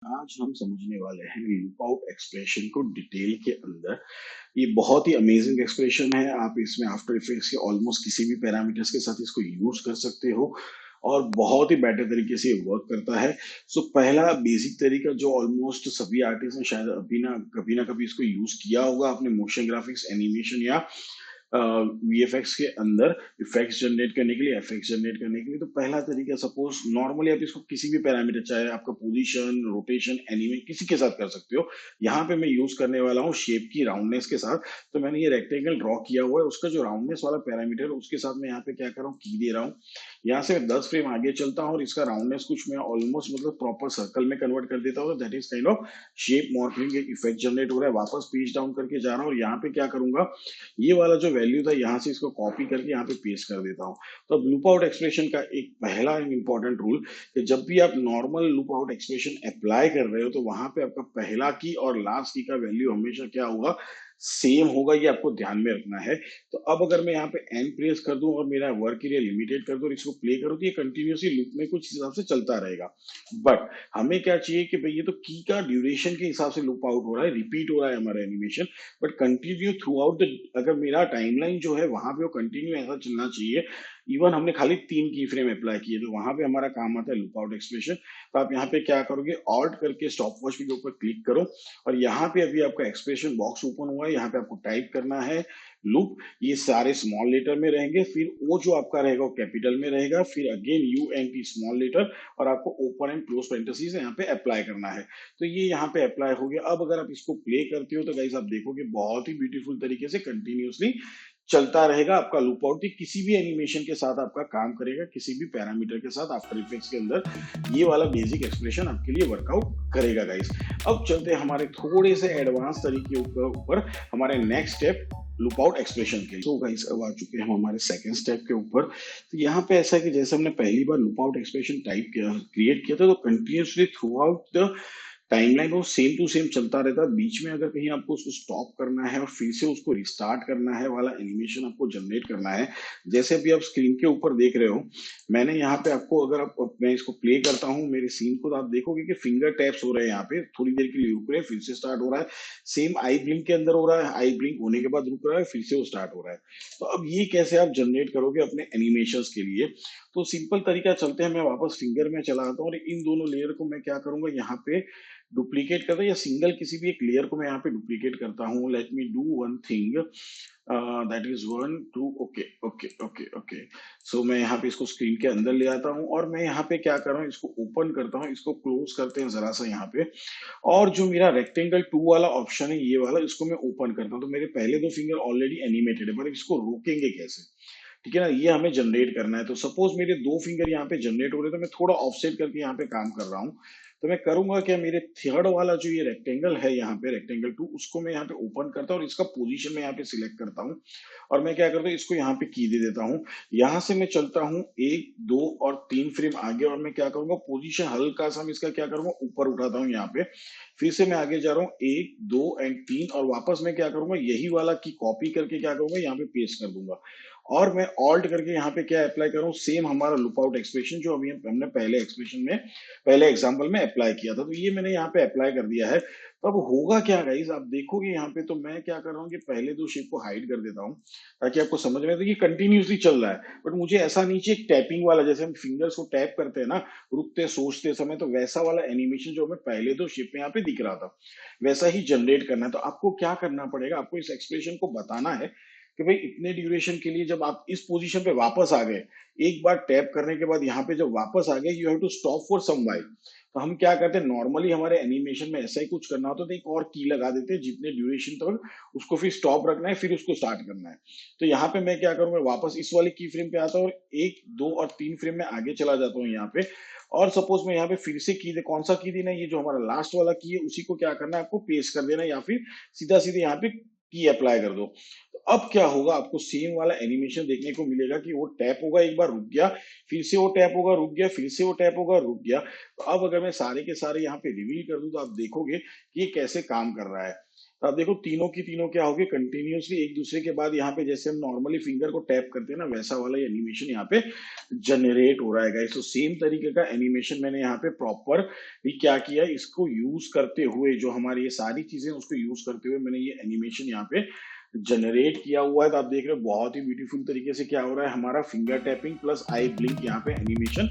आज हम समझने वाले हैं लूप आउट एक्सप्रेशन को डिटेल के अंदर। ये बहुत ही अमेजिंग एक्सप्रेशन है। आप इसमें आफ्टर इफेक्ट्स के ऑलमोस्ट किसी भी पैरामीटर्स के साथ इसको यूज कर सकते हो और बहुत ही बेटर तरीके से ये वर्क करता है। सो पहला बेसिक तरीका जो ऑलमोस्ट सभी आर्टिस्ट ने शायद कभी ना कभी इसको यूज किया होगा अपने मोशन ग्राफिक्स एनिमेशन या वीएफएक्स के अंदर इफेक्ट्स जनरेट करने के लिए, एफएक्स जनरेट करने के लिए। तो पहला तरीका, सपोज नॉर्मली आप इसको किसी भी पैरामीटर, चाहे आपका पोजीशन, रोटेशन, एनीमे, किसी के साथ कर सकते हो। यहाँ पे मैं यूज करने वाला हूँ शेप की राउंडनेस के साथ। तो मैंने ये रेक्टेंगल ड्रॉ किया हुआ है, उसका जो राउंडनेस वाला पैरामीटर है उसके साथ मैं यहाँ पे क्या कर रहा हूँ, की दे रहा हूँ। यहाँ से मैं 10 फ्रेम आगे चलता हूँ और इसका राउंडनेस कुछ मैं ऑलमोस्ट मतलब प्रॉपर सर्कल में कन्वर्ट कर देता हूँ। That is kind of shape morphing, एक इफेक्ट जनरेट हो रहा है। वापस पेज डाउन करके जा रहा हूँ और यहाँ पे क्या करूंगा, ये वाला जो वैल्यू था यहाँ से इसको कॉपी करके यहाँ पे पेस्ट कर देता हूँ। तो अब लूप आउट एक्सप्रेशन का एक पहला इंपॉर्टेंट रूल कि जब भी आप normal loop out expression apply कर रहे हो तो वहां पे आपका पहला की और लास्ट की का वैल्यू हमेशा क्या होगा, सेम होगा। ये आपको ध्यान में रखना है। तो अब अगर मैं यहाँ पे एन प्रेस कर दूं और मेरा वर्क एरिया लिमिटेड कर दूं और इसको प्ले करूं तो ये कंटिन्यूसली लूप में कुछ हिसाब से चलता रहेगा। बट हमें क्या चाहिए कि भाई ये तो की का ड्यूरेशन के हिसाब से लूप आउट हो रहा है, रिपीट हो रहा है हमारा animation, but continue through out the, अगर मेरा टाइमलाइन जो है वहां पे वो कंटिन्यू ऐसा चलना चाहिए। इवन हमने खाली 3 की फ्रेम अप्लाई किए तो वहां पे हमारा काम आता है लूप आउट एक्सप्रेशन। तो आप यहाँ पे क्या करोगे, ऑल्ट करके स्टॉप वॉच के ऊपर क्लिक करो और यहाँ पे अभी आपका एक्सप्रेशन बॉक्स ओपन हुआ है। यहाँ पे आपको टाइप करना है लूप। ये सारे स्मॉल लेटर में रहेंगे, फिर वो जो आपका रहेगा वो कैपिटल में रहेगा, फिर again U N T small letter, और आपको ओपन एंड क्लोज पेरेंथेसिस यहाँ पे अप्लाई करना है। तो ये यहाँ पे अप्लाई हो गया। अब अगर आप इसको प्ले करते हो तो गाइस आप देखोगे बहुत ही ब्यूटीफुल तरीके से कंटिन्यूअसली चलता रहेगा आपका लूप आउट। किसी भी एनिमेशन के साथ आपका काम करेगा, किसी भी पैरामीटर के साथ आफ्टर इफेक्ट्स के अंदर ये वाला बेसिक एक्सप्रेशन आपके लिए वर्कआउट करेगा गाइस। अब चलते हैं हमारे थोड़े से एडवांस तरीके ऊपर हमारे next step loop out expression के। तो गाइस अब आ चुके हैं हम हमारे सेकंड स्टेप के ऊपर। तो यहाँ पे ऐसा है कि जैसे हमने पहली बार लूप आउट एक्सप्रेशन टाइप किया, क्रिएट किया था, तो continuously through out the timeline वो सेम टू सेम चलता रहता है। बीच में अगर कहीं आपको उसको स्टॉप करना है और फिर से उसको रिस्टार्ट करना है वाला एनिमेशन आपको जनरेट करना है, जैसे अभी आप स्क्रीन के ऊपर देख रहे हो, मैंने यहाँ पे आपको, अगर मैं इसको प्ले करता हूँ मेरे सीन को, तो आप देखोगे कि फिंगर टैप्स हो रहे हैं। यहाँ पे थोड़ी देर के लिए रुक रहे हैं, फिर से स्टार्ट हो रहा है। सेम आई ब्लिंक के अंदर हो रहा है, आई ब्लिंक होने के बाद रुक रहा है, फिर से वो स्टार्ट हो रहा है। तो अब ये कैसे आप जनरेट करोगे अपने एनिमेशन के लिए, तो सिंपल तरीका चलते हैं। मैं वापस फिंगर में चला आता हूँ और इन दोनों लेयर को मैं क्या करूंगा, यहाँ पे डुप्लीकेट करता हूँ, या सिंगल किसी भी एक लेयर को मैं यहाँ पे डुप्लीकेट करता हूँ। Let me do one thing, that is 1 2, okay okay okay okay. So मैं यहाँ पे इसको स्क्रीन के अंदर ले आता हूँ और मैं यहाँ पे क्या कर रहा हूँ, इसको ओपन करता हूँ, इसको क्लोज करते हैं जरा सा यहाँ पे। और जो मेरा रेक्टेंगल 2 वाला ऑप्शन है, ये वाला, इसको मैं ओपन करता हूँ। तो मेरे पहले 2 फिंगर ऑलरेडी एनिमेटेड है, पर इसको रोकेंगे कैसे, ठीक है ना, ये हमें जनरेट करना है। तो सपोज मेरे 2 फिंगर यहाँ पे जनरेट हो रहे हैं, तो मैं थोड़ा ऑफसेट करके यहाँ पे काम कर रहा हूँ। तो मैं करूंगा क्या, मेरे थर्ड वाला जो ये रेक्टेंगल है यहाँ पे, रेक्टेंगल 2, उसको मैं यहाँ पे ओपन करता हूँ और इसका पोजीशन में यहाँ पे सिलेक्ट करता हूँ। और मैं क्या करता हूँ, इसको यहाँ पे की दे देता हूँ। यहाँ से मैं चलता हूँ 1 2 और 3 फ्रेम आगे, और मैं क्या करूंगा, पोजीशन हल्का सा मैं इसका क्या करूंगा, ऊपर उठाता हूँ यहाँ पे। फिर से मैं आगे जा रहा हूँ 1 2 एंड 3, और वापस मैं क्या करूंगा, यही वाला की कॉपी करके क्या करूंगा, यहाँ पे पेस्ट कर दूंगा। और मैं ऑल्ट करके यहाँ पे क्या अप्लाई करूँ, सेम हमारा लूप आउट एक्सप्रेशन जो अभी हमने पहले एक्सप्रेशन में, पहले एग्जांपल में अप्लाई किया था। तो ये मैंने यहाँ पे अप्लाई कर दिया है। तो अब होगा क्या गाइस, आप देखोगे यहाँ पे, तो मैं क्या कर रहा हूँ कि पहले 2 शेप को हाइड कर देता हूँ ताकि आपको समझ में आए। तो ये कंटिन्यूसली चल रहा है, बट मुझे ऐसा नीचे एक टैपिंग वाला, जैसे हम फिंगर्स को टैप करते हैं ना रुकते सोचते समय, तो वैसा वाला एनिमेशन जो हमें पहले 2 शेप में यहाँ पे दिख रहा था, वैसा ही जनरेट करना है। तो आपको क्या करना पड़ेगा, आपको इस एक्सप्रेशन को बताना है कि भाई इतने ड्यूरेशन के लिए जब आप इस पोजीशन पे वापस आ गए, एक बार टैप करने के बाद यहाँ पे जब वापस आ गए, you have to stop for some while. तो हम क्या करते हैं, नॉर्मली हमारे एनिमेशन में ऐसा ही कुछ करना होता है, तो एक और की लगा देते हैं जितने ड्यूरेशन तक, उसको फिर स्टॉप रखना है, फिर उसको स्टार्ट करना है। तो यहाँ पे मैं क्या करूंगा, वापस इस वाली की फ्रेम पे आता हूँ और 1 2 और 3 फ्रेम में आगे चला जाता हूँ यहाँ पे। और सपोज मैं यहाँ पे फिर से की दे, कौन सा की देना है, ये जो हमारा लास्ट वाला की है, उसी को क्या करना है, आपको पेस्ट कर देना है, या फिर सीधा सीधे यहाँ पे की अप्लाई कर दो। तो अब क्या होगा, आपको सेम वाला एनिमेशन देखने को मिलेगा कि वो टैप होगा, एक बार रुक गया, फिर से वो टैप होगा, रुक गया, फिर से वो टैप होगा, रुक गया। तो अब अगर मैं सारे के सारे यहाँ पे रिवील कर दूं तो आप देखोगे कि ये कैसे काम कर रहा है। तो आप देखो तीनों की तीनों क्या होगी, कंटिन्यूअसली एक दूसरे के बाद यहाँ पे जैसे हम नॉर्मली फिंगर को टैप करते हैं ना, वैसा वाला एनिमेशन यहाँ पे जनरेट हो रहा है गाइस। तो सेम तरीके का एनिमेशन मैंने यहाँ पे प्रॉपर भी क्या किया, इसको यूज करते हुए, जो हमारी ये सारी चीजें उसको यूज करते हुए मैंने ये एनिमेशन यहाँ पे जनरेट किया हुआ है। तो आप देख रहे हो बहुत ही ब्यूटीफुल तरीके से क्या हो रहा है, हमारा फिंगर टैपिंग प्लस आई ब्लिंक यहाँ पे एनिमेशन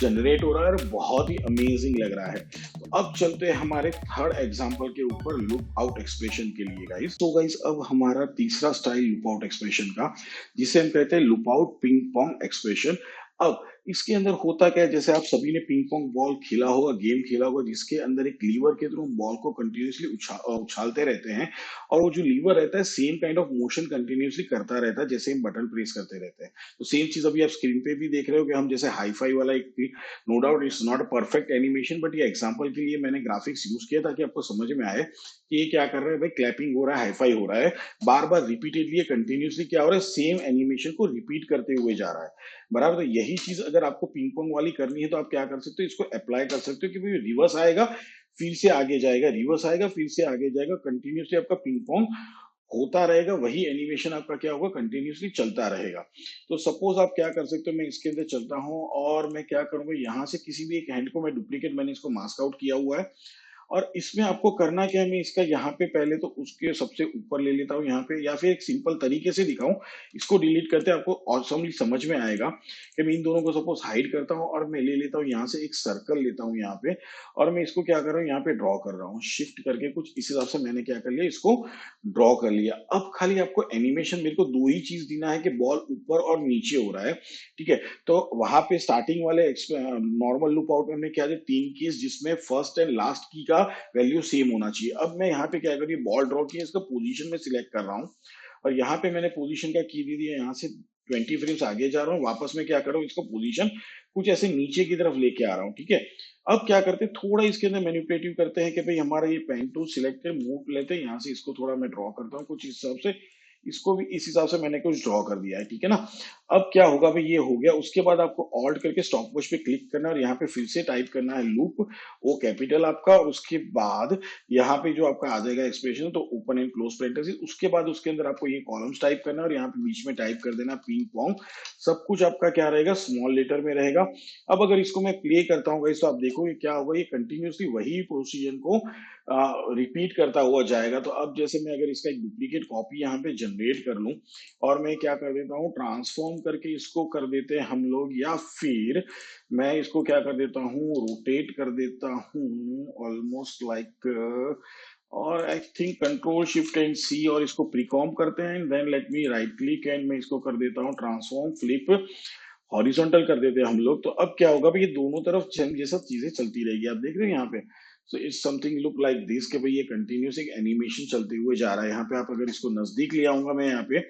जनरेट हो रहा है और बहुत ही अमेजिंग लग रहा है। तो अब चलते हैं हमारे थर्ड एग्जांपल के ऊपर, लुक आउट एक्सप्रेशन के लिए गाइस। तो गाइस अब हमारा तीसरा स्टाइल लुक आउट एक्सप्रेशन का, जिसे हम कहते हैं look out ping pong expression. अब इसके अंदर होता क्या है, जैसे आप सभी ने पिंग पोंग बॉल खेला होगा, गेम खेला होगा, जिसके अंदर एक लीवर के थ्रू बॉल को कंटिन्यूसली उछालते रहते हैं, और वो जो लीवर रहता है same kind of motion continuously करता रहता है जैसे हम बटन प्रेस करते रहते हैं। तो सेम चीज अभी आप स्क्रीन पे भी देख रहे हो कि हम जैसे हाई फाई वाला एक, no doubt it's not a perfect animation, but ये एग्जांपल के लिए मैंने ग्राफिक्स यूज किया ताकि आपको समझ में आए कि ये क्या कर रहा है भाई, क्लैपिंग हो रहा है, हाई फाई हो रहा है, बार बार रिपीटेडली कंटिन्यूसली क्या हो रहा है, सेम एनिमेशन को रिपीट करते हुए जा रहा है, बराबर। तो यही चीज अगर आपको पिंग पोंग वाली करनी है तो आप क्या कर सकते हो, इसको अप्लाई कर सकते हो कि भाई रिवर्स आएगा, फिर से आगे जाएगा, रिवर्स आएगा, फिर से आगे जाएगा, कंटिन्यूसली आपका पिंग पोंग होता रहेगा, वही एनिमेशन आपका क्या होगा, कंटिन्यूसली चलता रहेगा। तो सपोज आप क्या कर सकते हो, मैं इसके अंदर चलता हूं और मैं क्या करूंगा, यहां से किसी भी एक हैंड को मैं डुप्लीकेट, मैंने इसको मास्क आउट किया हुआ है, और इसमें आपको करना क्या है, मैं इसका यहाँ पे पहले तो उसके सबसे ऊपर ले लेता हूँ यहाँ पे, या फिर एक सिंपल तरीके से दिखाऊं, इसको डिलीट करते आपको ऑसमली समझ में आएगा कि मैं इन दोनों को सपोज हाइड करता हूँ और मैं ले लेता हूँ यहाँ से एक सर्कल लेता हूँ यहाँ पे, और मैं इसको क्या कर रहा हूँ, यहाँ पे ड्रॉ कर रहा हूँ शिफ्ट करके, कुछ इस हिसाब से मैंने क्या कर लिया, इसको ड्रॉ कर लिया। अब खाली आपको एनिमेशन, मेरे को दो ही चीज देना है कि बॉल ऊपर और नीचे हो रहा है, ठीक है। तो वहां पे स्टार्टिंग वाले नॉर्मल लूप आउट में हमने क्या दिया, तीन कीज, जिसमें फर्स्ट एंड लास्ट की का वैल्यू सेम होना चाहिए। अब मैं यहाँ पे क्या करिए, बॉल ड्रॉ किया, इसका पोजीशन में सिलेक्ट कर रहा हूँ, और यहाँ पे मैंने पोजीशन का की दे दिया, यहाँ से 20 फ्रेम्स आगे जा रहा हूँ, वापस में क्या कर रहा हूँ, इसको पोजीशन कुछ ऐसे नीचे की तरफ लेके आ रहा हूँ, ठीक है। अब क्या करते हैं, थोड़ा इसके अंदर मैनिपुलेटिव करते हैं कि भाई हमारा ये पेन टूल सिलेक्ट है, मूव लेते हैं, यहाँ से इसको थोड़ा मैं ड्रॉ करता हूँ कुछ इस हिसाब से, इसको भी इस हिसाब से मैंने कुछ ड्रॉ कर दिया है, ठीक है ना। अब क्या होगा भाई, ये हो गया। उसके बाद आपको ऑल्ट करके स्टॉप वॉच पे क्लिक करना है और यहाँ पे फिर से टाइप करना है लूप, वो कैपिटल आपका, और उसके बाद यहाँ पे जो आपका आ जाएगा एक्सप्रेशन, तो ओपन एंड क्लोज पेरेंथेसिस, उसके बाद उसके अंदर आपको ये कॉलम्स टाइप करना है और यहाँ पे बीच में टाइप कर देना पिंग पोंग, सब कुछ आपका क्या रहेगा, स्मॉल लेटर में रहेगा। अब अगर इसको मैं प्ले करता हूँ गाइस, तो आप देखोगे क्या होगा, ये कंटिन्यूसली वही प्रोसीजर को रिपीट करता हुआ जाएगा। तो अब जैसे मैं अगर इसका एक डुप्लीकेट कॉपी यहाँ पे जनरेट कर लूं, और मैं क्या कर देता हूँ, ट्रांसफॉर्म करके इसको कर देते हैं हम लोग, या फिर मैं इसको क्या कर देता हूँ, रोटेट कर देता हूँ ऑलमोस्ट लाइक, और I think control shift and C, और इसको प्रीकॉम करते हैं, then let me right click and मैं इसको कर देता हूँ ट्रांसफॉर्म फ्लिप हॉरिजॉन्टल कर देते हैं हम लोग। तो अब क्या होगा भाई, ये दोनों तरफ ये सब चीजें चलती रहेगी, आप देख रहे हैं यहाँ पे। So it's something look like this, कि भाई ये कंटिन्यूस एक एनिमेशन चलते हुए जा रहा है। यहाँ पे आप अगर इसको नजदीक ले आऊंगा मैं, यहाँ पे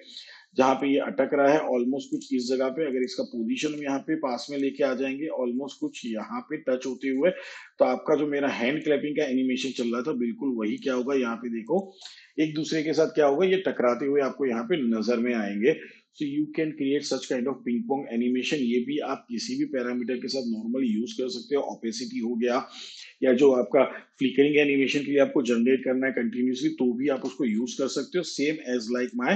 जहाँ पे ये अटक रहा है ऑलमोस्ट कुछ इस जगह पे, अगर इसका पोजीशन हम यहाँ पे पास में लेके आ जाएंगे ऑलमोस्ट कुछ यहाँ पे टच होते हुए, तो आपका जो मेरा हैंड क्लैपिंग का एनिमेशन चल रहा था बिल्कुल वही क्या होगा, यहाँ पे देखो एक दूसरे के साथ क्या होगा, ये टकराते हुए आपको यहाँ पे नजर में आएंगे। So you can create such kind of ping pong animation. ये भी आप किसी भी पैरामीटर के साथ नॉर्मली यूज कर सकते हो, ऑपेसिटी हो गया, या जो आपका फ्लिकरिंग एनिमेशन के लिए आपको जनरेट करना है कंटिन्यूसली, तो भी आप उसको यूज कर सकते हो, same as like my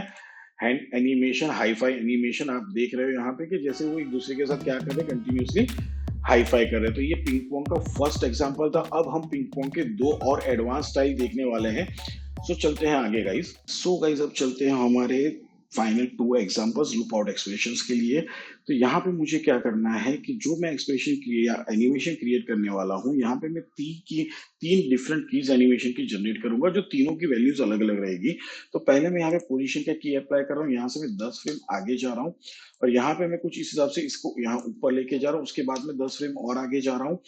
hand animation, high five animation. आप देख रहे हो यहाँ पे कि जैसे वो एक दूसरे के साथ क्या कर रहे हैं, कंटिन्यूसली हाई फाई कर रहे हैं। तो ये पिंग पोंग का फर्स्ट एग्जांपल था। अब हम पिंग पोंग के दो और एडवांस स्टाइल देखने वाले हैं। सो चलते हैं आगे गाइस। सो गाइस अब चलते हैं हमारे final to examples loop out expressions के लिए। तो यहाँ पे मुझे क्या करना है कि जो मैं एक्सप्रेशन या एनिमेशन क्रिएट करने वाला हूँ, यहाँ पे मैं तीन डिफरेंट कीज एनिमेशन की जनरेट करूंगा, जो तीनों की वैल्यूज अलग अलग रहेगी। तो पहले मैं यहाँ पे पोजीशन का की अप्लाई कर रहा हूँ, यहाँ से मैं 10 फ्रेम आगे जा रहा हूँ, और यहाँ पे मैं कुछ इस हिसाब से इसको यहाँ ऊपर लेके जा रहा हूँ। उसके बाद में 10 फ्रेम और आगे जा रहा हूँ,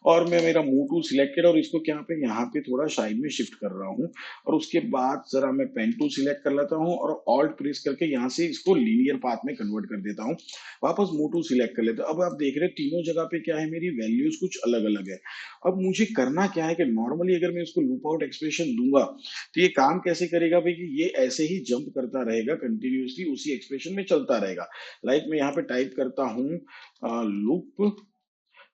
और मैं मेरा मूव टूल सिलेक्टेड, और इसको क्या पे यहाँ पे थोड़ा साइड में शिफ्ट कर रहा हूँ, और उसके बाद जरा मैं पेन टूल सिलेक्ट कर लेता हूँ और ऑल्ट प्रेस करके यहाँ से इसको लीनियर पाथ में कन्वर्ट कर देता हूँ। वापस मोटो सिलेक्ट कर लेते हैं। अब आप देख रहे हैं तीनों जगह पे क्या है, मेरी वैल्यूज कुछ अलग अलग है। अब मुझे करना क्या है कि नॉर्मली अगर मैं इसको लूप आउट एक्सप्रेशन दूंगा तो ये काम कैसे करेगा भाई, कि ये ऐसे ही जंप करता रहेगा कंटिन्यूअसली, उसी एक्सप्रेशन में चलता रहेगा। लाइक मैं यहाँ पे टाइप करता हूँ लूप,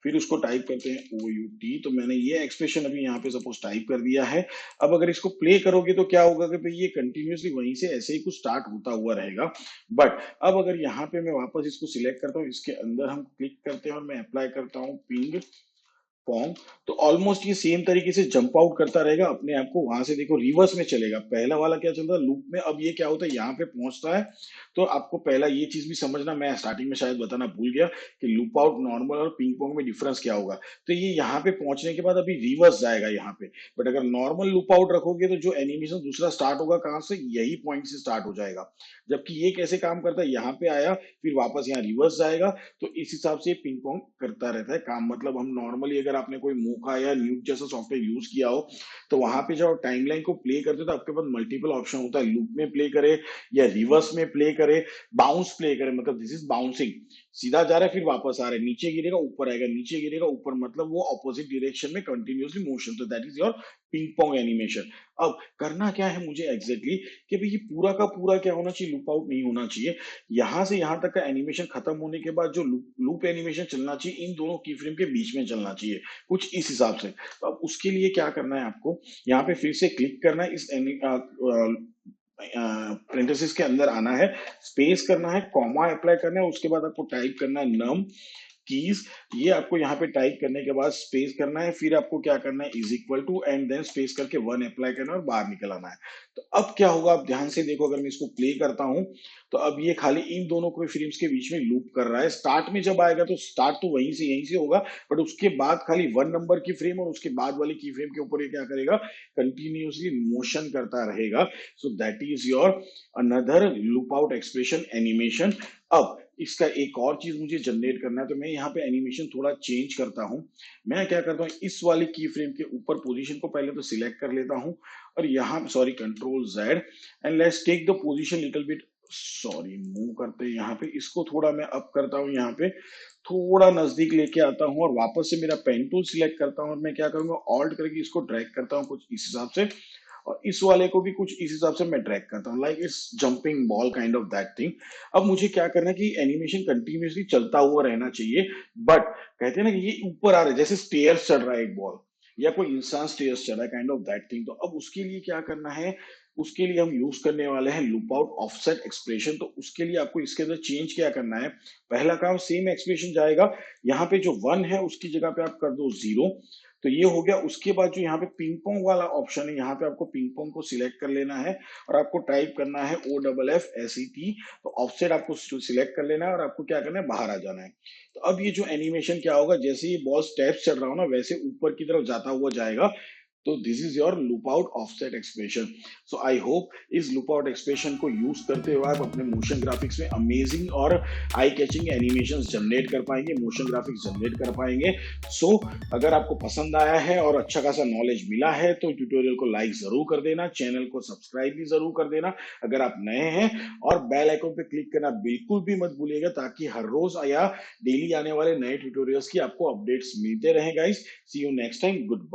फिर उसको टाइप करते हैं ओ यू टी, तो मैंने ये एक्सप्रेशन अभी यहाँ पे सपोज टाइप कर दिया है। अब अगर इसको प्ले करोगे तो क्या होगा कि भाई ये कंटिन्यूअसली वहीं से ऐसे ही कुछ स्टार्ट होता हुआ रहेगा। बट अब अगर यहाँ पे मैं वापस इसको सिलेक्ट करता हूँ, इसके अंदर हम क्लिक करते हैं और मैं अप्लाई करता हूँ पिंग फॉर्म, तो ऑलमोस्ट ये सेम तरीके से जंप आउट करता रहेगा अपने आप को। वहां से देखो रिवर्स में चलेगा, पहला वाला क्या चल रहा है लूप में, अब ये क्या होता है यहाँ पे पहुंचता है। तो आपको पहला ये चीज भी समझना, मैं स्टार्टिंग में शायद बताना भूल गया कि लूप आउट नॉर्मल और पिंग पोंग में डिफरेंस क्या होगा। तो ये यहाँ पे पहुंचने के बाद अभी रिवर्स जाएगा यहाँ पे। बट अगर नॉर्मल लूप आउट रखोगे तो जो एनिमेशन दूसरा स्टार्ट होगा कहाँ से, यही पॉइंट से स्टार्ट हो जाएगा। जबकि ये कैसे काम करता है, यहाँ पे आया फिर वापस यहाँ रिवर्स जाएगा। तो इस हिसाब से पिंग पोंग करता रहता है काम। मतलब हम नॉर्मली अगर आपने कोई मोका या न्यूक जैसा सॉफ्टवेयर यूज किया हो, तो वहां पे जब टाइमलाइन को प्ले करते हो तो आपके पास मल्टीपल ऑप्शन होता है, लूप में प्ले करे या रिवर्स में प्ले करे, बाउंस प्ले करे, मतलब दिस इज बाउंसिंग, सीधा जा रहा है फिर वापस आ रहा है, नीचे गिरेगा ऊपर आएगा, नीचे गिरेगा ऊपर, मतलब वो ऑपोजिट डायरेक्शन में कंटिन्यूअसली मोशन। तो that is your ping pong animation. अब करना क्या है मुझे एग्जैक्टली कि भाई ये पूरा का पूरा क्या होना चाहिए, लूप आउट नहीं होना चाहिए। यहां से यहां तक का एनिमेशन खत्म होने के बाद जो लूप एनिमेशन चलना चाहिए इन दोनों की फ्रेम के बीच में चलना चाहिए, कुछ इस हिसाब से। तो अब उसके लिए क्या करना है आपको, यहाँ पे फिर से क्लिक करना है, इस पेरेंथेसिस के अंदर आना है, स्पेस करना है, कॉमा अप्लाई करना है, उसके बाद आपको टाइप करना है नम कीज। ये आपको यहाँ पे टाइप करने के बाद स्पेस करना है, फिर आपको क्या करना है is equal to and then space करके 1 अप्लाई करना है और बाहर निकल आना है। तो अब क्या होगा, आप ध्यान से देखो, अगर मैं इसको प्ले करता हूं तो अब ये खाली इन दोनों को फ्रेम्स के बीच में लूप कर रहा है। स्टार्ट में जब आएगा तो स्टार्ट तो वहीं से यहीं से होगा, बट उसके बाद खाली 1 नंबर की फ्रेम और उसके बाद वाली की फ्रेम के ऊपर ये क्या करेगा, कंटिन्यूअसली मोशन करता रहेगा। So that is your another loop out expression animation. अब इसका एक और चीज मुझे जनरेट करना है, तो मैं यहाँ पे एनिमेशन थोड़ा चेंज करता हूँ। मैं क्या करता हूँ, इस वाली की फ्रेम के ऊपर पोजीशन को पहले तो सिलेक्ट कर लेता हूँ और यहाँ sorry control Z and let's take the position little bit, sorry move करते हैं यहाँ पे, इसको थोड़ा मैं अप करता हूँ, यहाँ पे थोड़ा नजदीक लेके आता हूँ और वापस से मेरा पेन टूल सिलेक्ट करता हूँ और मैं क्या करूंगा ऑल्ट करके इसको ड्रैग करता हूँ कुछ इस हिसाब से, और इस वाले को भी कुछ इस हिसाब से मैं ड्रैग करता हूँ, like it's jumping ball kind of that thing. अब मुझे क्या करना है कि एनिमेशन कंटिन्यूअसली चलता हुआ रहना चाहिए, बट कहते हैं ना कि ये ऊपर आ रहा है जैसे स्टेयर्स चढ़ रहा है एक बॉल, या कोई इंसान स्टेयर्स चढ़ रहा है काइंड ऑफ दैट थिंग। तो अब उसके लिए क्या करना है, उसके लिए हम यूज करने वाले हैं लूप आउट ऑफसेट एक्सप्रेशन। तो उसके लिए आपको इसके अंदर चेंज क्या करना है, पहला काम सेम एक्सप्रेशन जाएगा, यहाँ पे जो 1 है उसकी जगह पे आप कर दो 0, तो ये हो गया। उसके बाद जो यहाँ पे पिंग पोंग वाला ऑप्शन है, यहाँ पे आपको पिंग पोंग को सिलेक्ट कर लेना है और आपको टाइप करना है OFFSET। तो ऑफसेट आपको सिलेक्ट कर लेना है और आपको क्या करना है, बाहर आ जाना है। तो अब ये जो एनिमेशन क्या होगा, जैसे ये बॉल स्टेप्स चढ़ रहा हो ना वैसे ऊपर की तरफ जाता हुआ जाएगा। तो this is your loop out offset expression. So I hope इस लूप आउट एक्सप्रेशन को यूज करते हुए आप अपने मोशन ग्राफिक्स में अमेजिंग और आई कैचिंग एनिमेशन जनरेट कर पाएंगे, मोशन ग्राफिक्स जनरेट कर पाएंगे। सो अगर आपको पसंद आया है और अच्छा खासा नॉलेज मिला है तो ट्यूटोरियल को लाइक जरूर कर देना, चैनल को सब्सक्राइब भी जरूर कर देना अगर आप नए हैं, और बेल आइकन पे क्लिक करना बिल्कुल भी मत भूलिएगा ताकि हर रोज या डेली आने वाले नए ट्यूटोरियल्स की आपको अपडेट्स मिलते रहे guys. See you next time, good bye.